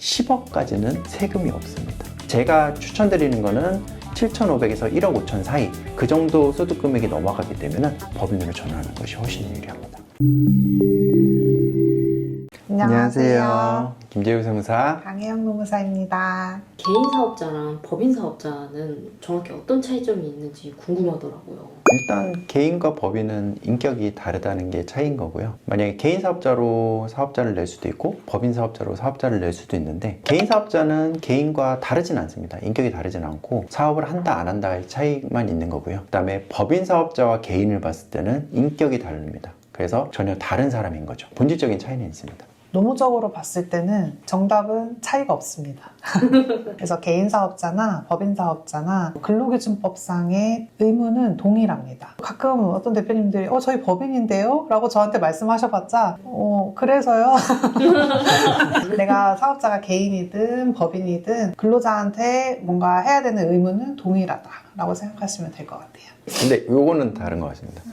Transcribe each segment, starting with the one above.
10억까지는 세금이 없습니다. 제가 추천드리는 거는 7,500에서 1억 5천 사이 그 정도 소득 금액이 넘어가기 때문에 법인으로 전환하는 것이 훨씬 유리합니다. 안녕하세요. 김재우 세무사. 강혜영 노무사입니다. 개인 사업자랑 법인 사업자는 정확히 어떤 차이점이 있는지 궁금하더라고요. 일단 개인과 법인은 인격이 다르다는 게 차이인 거고요. 만약에 개인 사업자로 사업자를 낼 수도 있고 법인 사업자로 사업자를 낼 수도 있는데, 개인 사업자는 개인과 다르진 않습니다. 인격이 다르진 않고 사업을 한다 안 한다의 차이만 있는 거고요. 그 다음에 법인 사업자와 개인을 봤을 때는 인격이 다릅니다. 그래서 전혀 다른 사람인 거죠. 본질적인 차이는 있습니다. 노무적으로 봤을 때는 정답은 차이가 없습니다. 그래서 개인 사업자나 법인 사업자나 근로기준법상의 의무는 동일합니다. 가끔 어떤 대표님들이 저희 법인인데요? 라고 저한테 말씀하셔봤자 그래서요? 내가 사업자가 개인이든 법인이든 근로자한테 뭔가 해야 되는 의무는 동일하다 라고 생각하시면 될 것 같아요. 근데 요거는 다른 것 같습니다.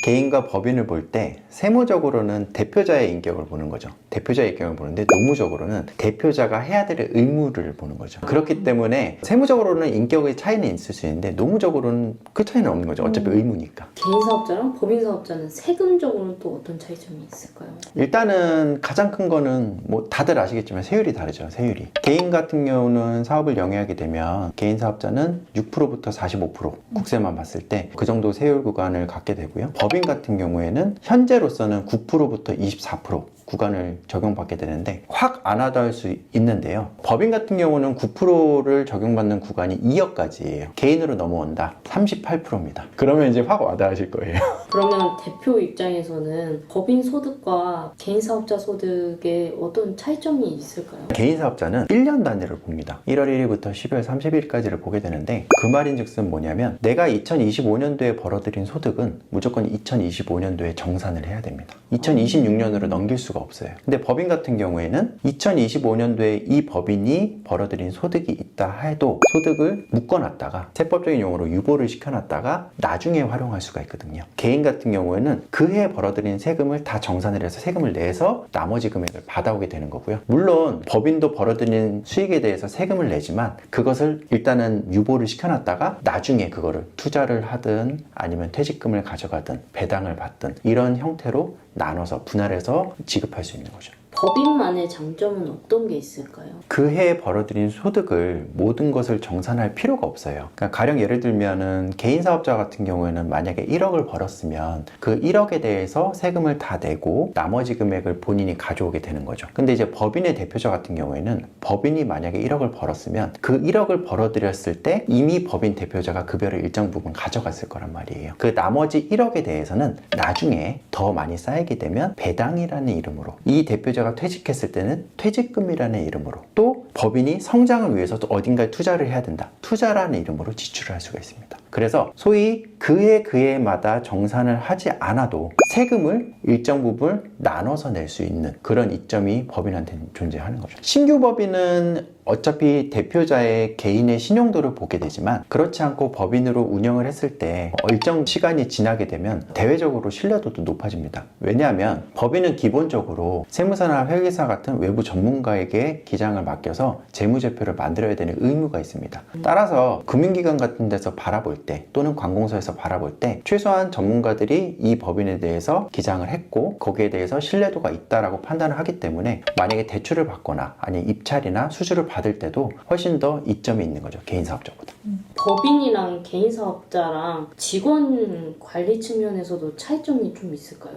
개인과 법인을 볼 때 세무적으로는 대표자의 인격을 보는 거죠. 대표자의 인격을 보는데 노무적으로는 대표자가 해야 될 의무를 보는 거죠. 그렇기 때문에 세무적으로는 인격의 차이는 있을 수 있는데 노무적으로는 그 차이는 없는 거죠. 어차피 의무니까. 개인 사업자랑 법인 사업자는 세금적으로는 또 어떤 차이점이 있을까요? 일단은 가장 큰 거는 뭐 다들 아시겠지만 세율이 다르죠. 세율이. 개인 같은 경우는 사업을 영위하게 되면 개인 사업자는 6%부터 45% 국세만 봤을 때 그 정도 세율 구간을 갖게 되고요. 법인 같은 경우에는 현재로서는 9%부터 24% 구간을 적용받게 되는데 확 안 하다 할 수 있는데요. 법인 같은 경우는 9%를 적용받는 구간이 2억까지예요. 개인으로 넘어온다 38%입니다. 그러면 이제 확 와닿으실 거예요. 그러면 대표 입장에서는 법인 소득과 개인 사업자 소득에 어떤 차이점이 있을까요? 개인 사업자는 1년 단위를 봅니다. 1월 1일부터 12월 30일까지를 보게 되는데, 그 말인즉슨 뭐냐면 내가 2025년도에 벌어들인 소득은 무조건 2025년도에 정산을 해야 됩니다. 2026년으로 넘길 수가 없어요. 근데 법인 같은 경우에는 2025년도에 이 법인이 벌어들인 소득이 있다 해도 소득을 묶어놨다가 세법적인 용어로 유보를 시켜놨다가 나중에 활용할 수가 있거든요. 개인 같은 경우에는 그해 벌어들인 세금을 다 정산을 해서 세금을 내서 나머지 금액을 받아오게 되는 거고요. 물론 법인도 벌어들인 수익에 대해서 세금을 내지만 그것을 일단은 유보를 시켜놨다가 나중에 그거를 투자를 하든 아니면 퇴직금을 가져가든 배당을 받든 이런 형태로 나눠서 분할해서 지급할 수 있는 거죠. 법인만의 장점은 어떤 게 있을까요? 그 해에 벌어들인 소득을 모든 것을 정산할 필요가 없어요. 그러니까 가령 예를 들면은 개인 사업자 같은 경우에는 만약에 1억을 벌었으면 그 1억에 대해서 세금을 다 내고 나머지 금액을 본인이 가져오게 되는 거죠. 근데 이제 법인의 대표자 같은 경우에는 법인이 만약에 1억을 벌었으면 그 1억을 벌어들였을 때 이미 법인 대표자가 급여를 일정 부분 가져갔을 거란 말이에요. 그 나머지 1억에 대해서는 나중에 더 많이 쌓이게 되면 배당이라는 이름으로, 이 대표자가 퇴직했을 때는 퇴직금이라는 이름으로, 또 법인이 성장을 위해서 또 어딘가에 투자를 해야 된다, 투자라는 이름으로 지출을 할 수가 있습니다. 그래서 소위 그해마다 정산을 하지 않아도 세금을 일정 부분 나눠서 낼 수 있는 그런 이점이 법인한테는 존재하는 거죠. 신규 법인은 어차피 대표자의 개인의 신용도를 보게 되지만 그렇지 않고 법인으로 운영을 했을 때 일정 시간이 지나게 되면 대외적으로 신뢰도도 높아집니다. 왜냐하면 법인은 기본적으로 세무사나 회계사 같은 외부 전문가에게 기장을 맡겨서 재무제표를 만들어야 되는 의무가 있습니다. 따라서 금융기관 같은 데서 바라볼 때 또는 관공서에서 바라볼 때 최소한 전문가들이 이 법인에 대해서 기장을 했고 거기에 대해서 신뢰도가 있다라고 판단을 하기 때문에 만약에 대출을 받거나 아니면 입찰이나 수주를 받을 때도 훨씬 더 이점이 있는 거죠. 개인 사업자보다. 법인이랑 개인 사업자랑 직원 관리 측면에서도 차이점이 좀 있을까요?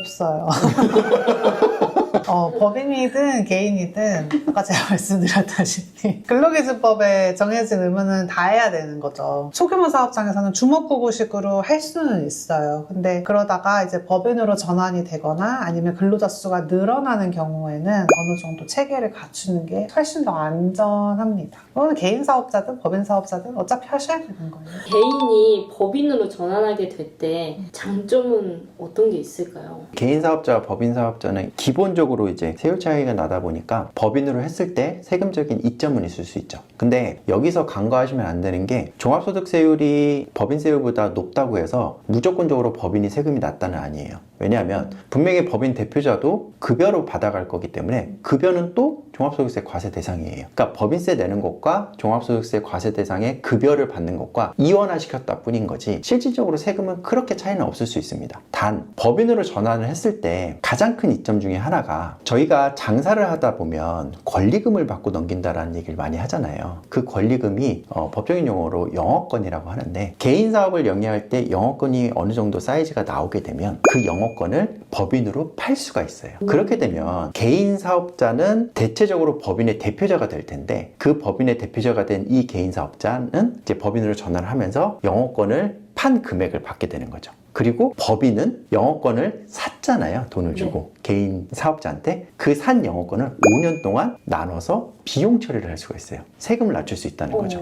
없어요. 법인이든 개인이든 아까 제가 말씀드렸다시피 근로기준법에 정해진 의무는 다 해야 되는 거죠. 소규모 사업장에서는 주먹구구식으로 할 수는 있어요. 근데 그러다가 이제 법인으로 전환이 되거나 아니면 근로자 수가 늘어나는 경우에는 어느 정도 체계를 갖추는 게 훨씬 더 안전합니다. 그거는 개인 사업자든 법인 사업자든 어차피 하셔야 되는 거예요. 개인이 법인으로 전환하게 될 때 장점은 어떤 게 있을까요? 개인 사업자와 법인 사업자는 기본적으로 이제 세율 차이가 나다 보니까 법인으로 했을 때 세금적인 이점은 있을 수 있죠. 근데 여기서 간과하시면 안 되는 게 종합소득세율이 법인 세율보다 높다고 해서 무조건적으로 법인이 세금이 낮다는 아니에요. 왜냐하면 분명히 법인 대표자도 급여로 받아갈 거기 때문에 급여는 또 종합소득세 과세 대상이에요. 그러니까 법인세 내는 것과 종합소득세 과세 대상의 급여를 받는 것과 이원화시켰다 뿐인 거지 실질적으로 세금은 그렇게 차이는 없을 수 있습니다. 단 법인으로 전환을 했을 때 가장 큰 이점 중에 하나가 저희가 장사를 하다 보면 권리금을 받고 넘긴다라는 얘기를 많이 하잖아요. 그 권리금이 법적인 용어로 영업권이라고 하는데 개인 사업을 영위할 때 영업권이 어느 정도 사이즈가 나오게 되면 그 영업권을 법인으로 팔 수가 있어요. 그렇게 되면 개인 사업자는 대체적으로 법인의 대표자가 될 텐데 그 법인의 대표자가 된 이 개인 사업자는 이제 법인으로 전환을 하면서 영업권을 판 금액을 받게 되는 거죠. 그리고 법인은 영업권을 샀잖아요. 돈을 주고 개인 사업자한테 그 산 영업권을 5년 동안 나눠서 비용 처리를 할 수가 있어요. 세금을 낮출 수 있다는 거죠.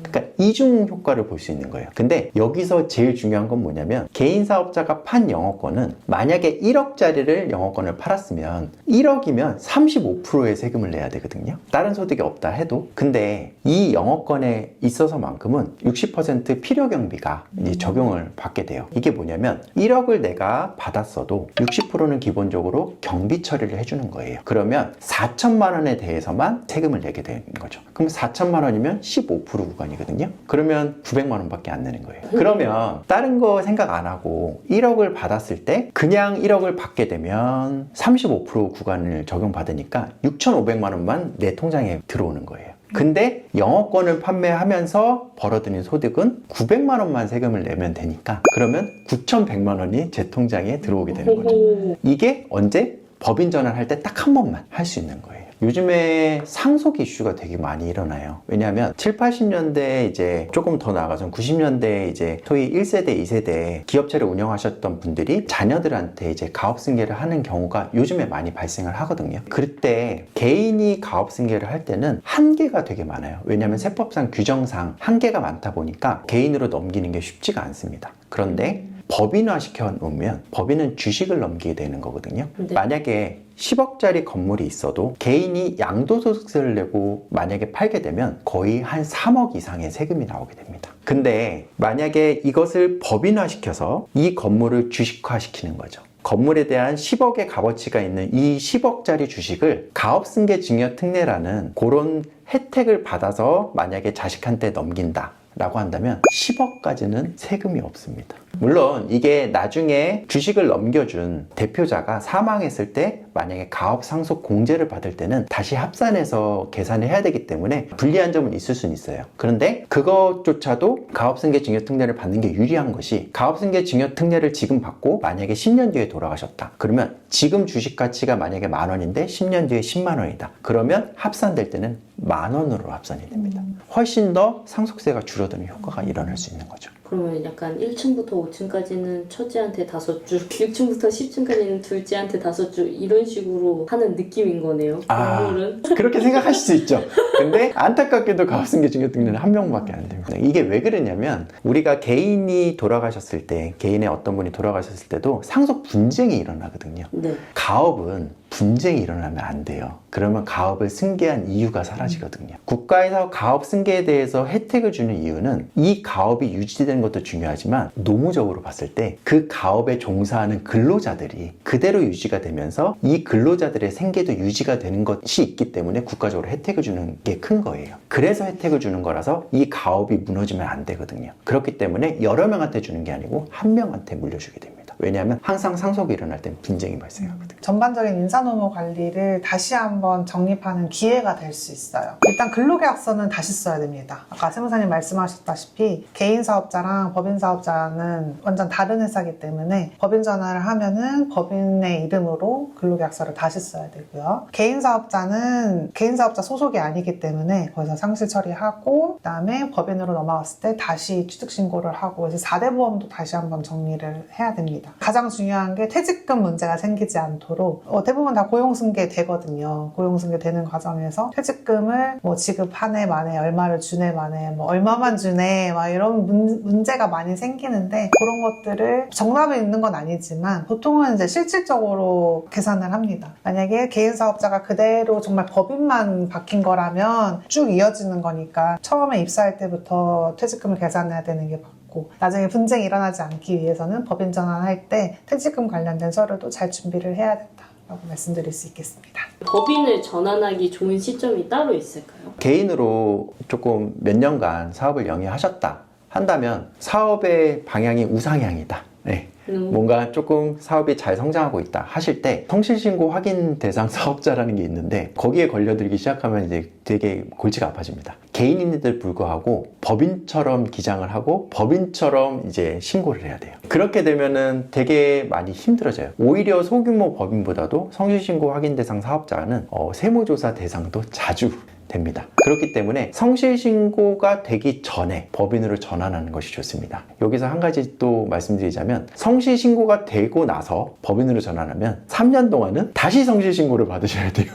그러니까 이중 효과를 볼 수 있는 거예요. 근데 여기서 제일 중요한 건 뭐냐면 개인 사업자가 판 영업권은 만약에 1억짜리를 영업권을 팔았으면 1억이면 35%의 세금을 내야 되거든요. 다른 소득이 없다 해도. 근데 이 영업권에 있어서만큼은 60% 필요경비가 이제 적용을 받게 돼요. 이게 뭐냐면 1억을 내가 받았어도 60%는 기본적으로 경비 처리를 해주는 거예요. 그러면 4천만 원에 대해서만 세금을 내게 되는 거죠. 그럼 4천만 원이면 15% 구간이거든요. 그러면 900만 원밖에 안 내는 거예요. 그러면 다른 거 생각 안 하고 1억을 받았을 때 그냥 1억을 받게 되면 35% 구간을 적용받으니까 6,500만 원만 내 통장에 들어오는 거예요. 근데 영업권을 판매하면서 벌어들인 소득은 900만 원만 세금을 내면 되니까 그러면 9,100만 원이 제 통장에 들어오게 되는 거죠. 이게 언제? 법인 전환할 때 딱 한 번만 할 수 있는 거예요. 요즘에 상속 이슈가 되게 많이 일어나요. 왜냐하면 7, 80년대 이제 조금 더 나아가서 90년대 이제 소위 1세대, 2세대 기업체를 운영하셨던 분들이 자녀들한테 이제 가업 승계를 하는 경우가 요즘에 많이 발생을 하거든요. 그때 개인이 가업 승계를 할 때는 한계가 되게 많아요. 왜냐하면 세법상 규정상 한계가 많다 보니까 개인으로 넘기는 게 쉽지가 않습니다. 그런데 법인화 시켜 놓으면 법인은 주식을 넘기게 되는 거거든요. 네. 만약에 10억짜리 건물이 있어도 개인이 양도소득세를 내고 만약에 팔게 되면 거의 한 3억 이상의 세금이 나오게 됩니다. 근데 만약에 이것을 법인화 시켜서 이 건물을 주식화 시키는 거죠. 건물에 대한 10억의 값어치가 있는 이 10억짜리 주식을 가업승계 증여특례라는 그런 혜택을 받아서 만약에 자식한테 넘긴다 라고 한다면 10억까지는 세금이 없습니다. 물론 이게 나중에 주식을 넘겨준 대표자가 사망했을 때 만약에 가업 상속 공제를 받을 때는 다시 합산해서 계산을 해야 되기 때문에 불리한 점은 있을 수는 있어요. 그런데 그것조차도 가업승계 증여특례를 받는 게 유리한 것이 가업승계 증여특례를 지금 받고 만약에 10년 뒤에 돌아가셨다. 그러면 지금 주식 가치가 만약에 10,000원인데 10년 뒤에 10만 원이다. 그러면 합산될 때는 10,000원으로 합산이 됩니다. 훨씬 더 상속세가 줄어드는 효과가 일어날 수 있는 거죠. 그러면 약간 1층부터 5층까지는 첫째한테 5주, 6층부터 10층까지는 둘째한테 5주 이런 식으로 하는 느낌인 거네요. 건물은. 그렇게 생각하실 수 있죠. 근데 안타깝게도 가업승계 증여특례는 한 명밖에 안 됩니다. 이게 왜 그러냐면 우리가 개인이 돌아가셨을 때 개인의 어떤 분이 돌아가셨을 때도 상속 분쟁이 일어나거든요. 네. 가업은 분쟁이 일어나면 안 돼요. 그러면 가업을 승계한 이유가 사라지거든요. 국가에서 가업 승계에 대해서 혜택을 주는 이유는 이 가업이 유지되는 것도 중요하지만 노무적으로 봤을 때 그 가업에 종사하는 근로자들이 그대로 유지가 되면서 이 근로자들의 생계도 유지가 되는 것이 있기 때문에 국가적으로 혜택을 주는 게 큰 거예요. 그래서 혜택을 주는 거라서 이 가업이 무너지면 안 되거든요. 그렇기 때문에 여러 명한테 주는 게 아니고 한 명한테 물려주게 됩니다. 왜냐하면 항상 상속이 일어날 땐 분쟁이 발생하거든요. 전반적인 인사노무 관리를 다시 한번 정립하는 기회가 될 수 있어요. 일단 근로계약서는 다시 써야 됩니다. 아까 세무사님 말씀하셨다시피 개인 사업자랑 법인 사업자는 완전 다른 회사이기 때문에 법인 전환을 하면은 법인의 이름으로 근로계약서를 다시 써야 되고요. 개인 사업자는 개인 사업자 소속이 아니기 때문에 거기서 상실 처리하고 그다음에 법인으로 넘어갔을 때 다시 취득신고를 하고 그래서 4대 보험도 다시 한번 정리를 해야 됩니다. 가장 중요한 게 퇴직금 문제가 생기지 않도록 대부분 다 고용승계 되거든요. 고용승계 되는 과정에서 퇴직금을 뭐 지급 한 해 만에 얼마를 주네 만에 뭐 얼마만 주네 막 이런 문제가 많이 생기는데 그런 것들을 정답이 있는 건 아니지만 보통은 이제 실질적으로 계산을 합니다. 만약에 개인 사업자가 그대로 정말 법인만 바뀐 거라면 쭉 이어지는 거니까 처음에 입사할 때부터 퇴직금을 계산해야 되는 게 맞고 있고 나중에 분쟁이 일어나지 않기 위해서는 법인 전환할 때 퇴직금 관련된 서류도 잘 준비를 해야 된다라고 말씀드릴 수 있겠습니다. 법인을 전환하기 좋은 시점이 따로 있을까요? 개인으로 조금 몇 년간 사업을 영위하셨다 한다면 사업의 방향이 우상향이다. 네. 뭔가 조금 사업이 잘 성장하고 있다 하실 때 성실신고 확인 대상 사업자라는 게 있는데 거기에 걸려들기 시작하면 이제 되게 골치가 아파집니다. 개인인데도 불구하고 법인처럼 기장을 하고 법인처럼 이제 신고를 해야 돼요. 그렇게 되면은 되게 많이 힘들어져요. 오히려 소규모 법인보다도 성실신고 확인 대상 사업자는 세무조사 대상도 자주 됩니다. 그렇기 때문에 성실신고가 되기 전에 법인으로 전환하는 것이 좋습니다. 여기서 한 가지 또 말씀드리자면 성실신고가 되고 나서 법인으로 전환하면 3년 동안은 다시 성실신고를 받으셔야 돼요.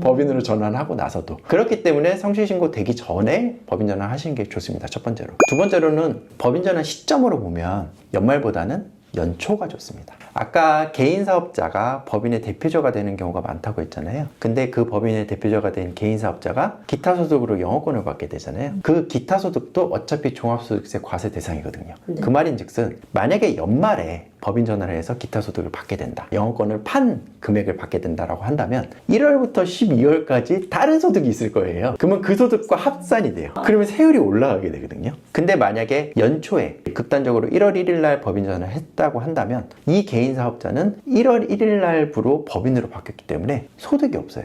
법인으로 전환하고 나서도. 그렇기 때문에 성실신고 되기 전에 법인 전환 하시는 게 좋습니다. 첫 번째로. 두 번째로는 법인 전환 시점으로 보면 연말보다는 연초가 좋습니다. 아까 개인 사업자가 법인의 대표자가 되는 경우가 많다고 했잖아요. 근데 그 법인의 대표자가 된 개인 사업자가 기타 소득으로 영업권을 받게 되잖아요. 그 기타 소득도 어차피 종합소득세 과세 대상이거든요. 네. 그 말인즉슨 만약에 연말에 법인 전환을 해서 기타 소득을 받게 된다. 영업권을 판 금액을 받게 된다라고 한다면 1월부터 12월까지 다른 소득이 있을 거예요. 그러면 그 소득과 합산이 돼요. 그러면 세율이 올라가게 되거든요. 근데 만약에 연초에 급단적으로 1월 1일 날 법인 전환을 했다고 한다면 이 개인 사업자는 1월 1일 날부로 법인으로 바뀌었기 때문에 소득이 없어요.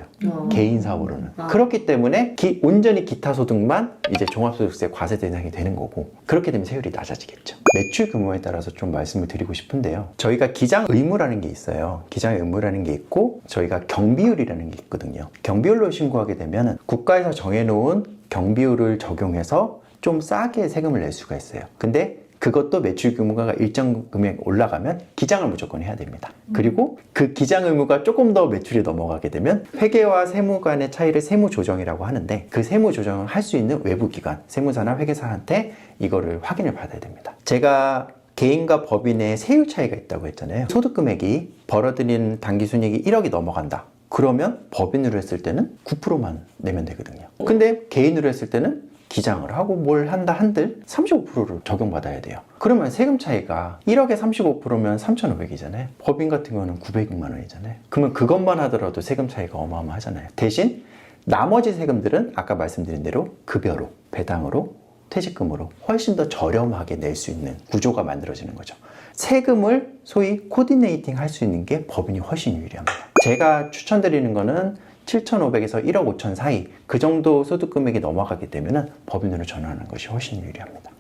개인 사업으로는. 그렇기 때문에 온전히 기타 소득만 이제 종합소득세 과세 대상이 되는 거고 그렇게 되면 세율이 낮아지겠죠. 매출 규모에 따라서 좀 말씀을 드리고 싶은데요. 저희가 기장 의무라는 게 있어요. 기장 의무라는 게 있고 저희가 경비율이라는 게 있거든요. 경비율로 신고하게 되면 국가에서 정해놓은 경비율을 적용해서 좀 싸게 세금을 낼 수가 있어요. 근데 그것도 매출 규모가 일정 금액 올라가면 기장을 무조건 해야 됩니다. 그리고 그 기장 의무가 조금 더 매출이 넘어가게 되면 회계와 세무 간의 차이를 세무조정이라고 하는데 그 세무조정을 할 수 있는 외부기관, 세무사나 회계사한테 이거를 확인을 받아야 됩니다. 제가 개인과 법인의 세율 차이가 있다고 했잖아요. 소득 금액이 벌어들이는 당기순이익이 1억이 넘어간다. 그러면 법인으로 했을 때는 9%만 내면 되거든요. 근데 개인으로 했을 때는 기장을 하고 뭘 한다 한들 35%를 적용받아야 돼요. 그러면 세금 차이가 1억에 35%면 3,500이잖아요. 법인 같은 경우는 900만 원이잖아요. 그러면 그것만 하더라도 세금 차이가 어마어마하잖아요. 대신 나머지 세금들은 아까 말씀드린 대로 급여로, 배당으로, 퇴직금으로 훨씬 더 저렴하게 낼 수 있는 구조가 만들어지는 거죠. 세금을 소위 코디네이팅 할 수 있는 게 법인이 훨씬 유리합니다. 제가 추천드리는 거는 7,500에서 1억 5천 사이 그 정도 소득 금액이 넘어가게 되면 법인으로 전환하는 것이 훨씬 유리합니다.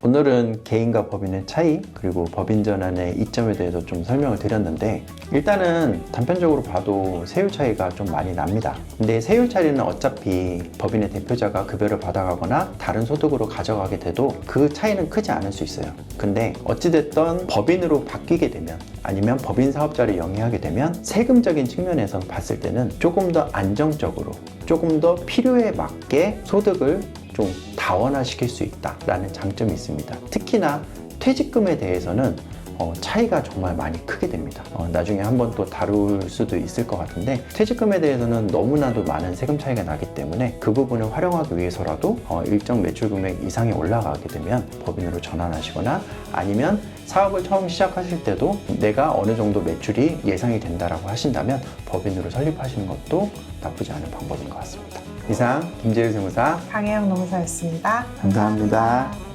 오늘은 개인과 법인의 차이 그리고 법인 전환의 이점에 대해서 좀 설명을 드렸는데 일단은 단편적으로 봐도 세율 차이가 좀 많이 납니다. 근데 세율 차이는 어차피 법인의 대표자가 급여를 받아가거나 다른 소득으로 가져가게 돼도 그 차이는 크지 않을 수 있어요. 근데 어찌됐든 법인으로 바뀌게 되면 아니면 법인 사업자를 영위하게 되면 세금적인 측면에서 봤을 때는 조금 더 안정적으로 조금 더 필요에 맞게 소득을 좀 다원화시킬 수 있다라는 장점이 있습니다. 특히나 퇴직금에 대해서는 차이가 정말 많이 크게 됩니다. 나중에 한번 또 다룰 수도 있을 것 같은데 퇴직금에 대해서는 너무나도 많은 세금 차이가 나기 때문에 그 부분을 활용하기 위해서라도 일정 매출 금액 이상이 올라가게 되면 법인으로 전환하시거나 아니면 사업을 처음 시작하실 때도 내가 어느 정도 매출이 예상이 된다라고 하신다면 법인으로 설립하시는 것도 나쁘지 않은 방법인 것 같습니다. 이상 김재유 세무사 강혜영 노무사였습니다. 감사합니다. 감사합니다.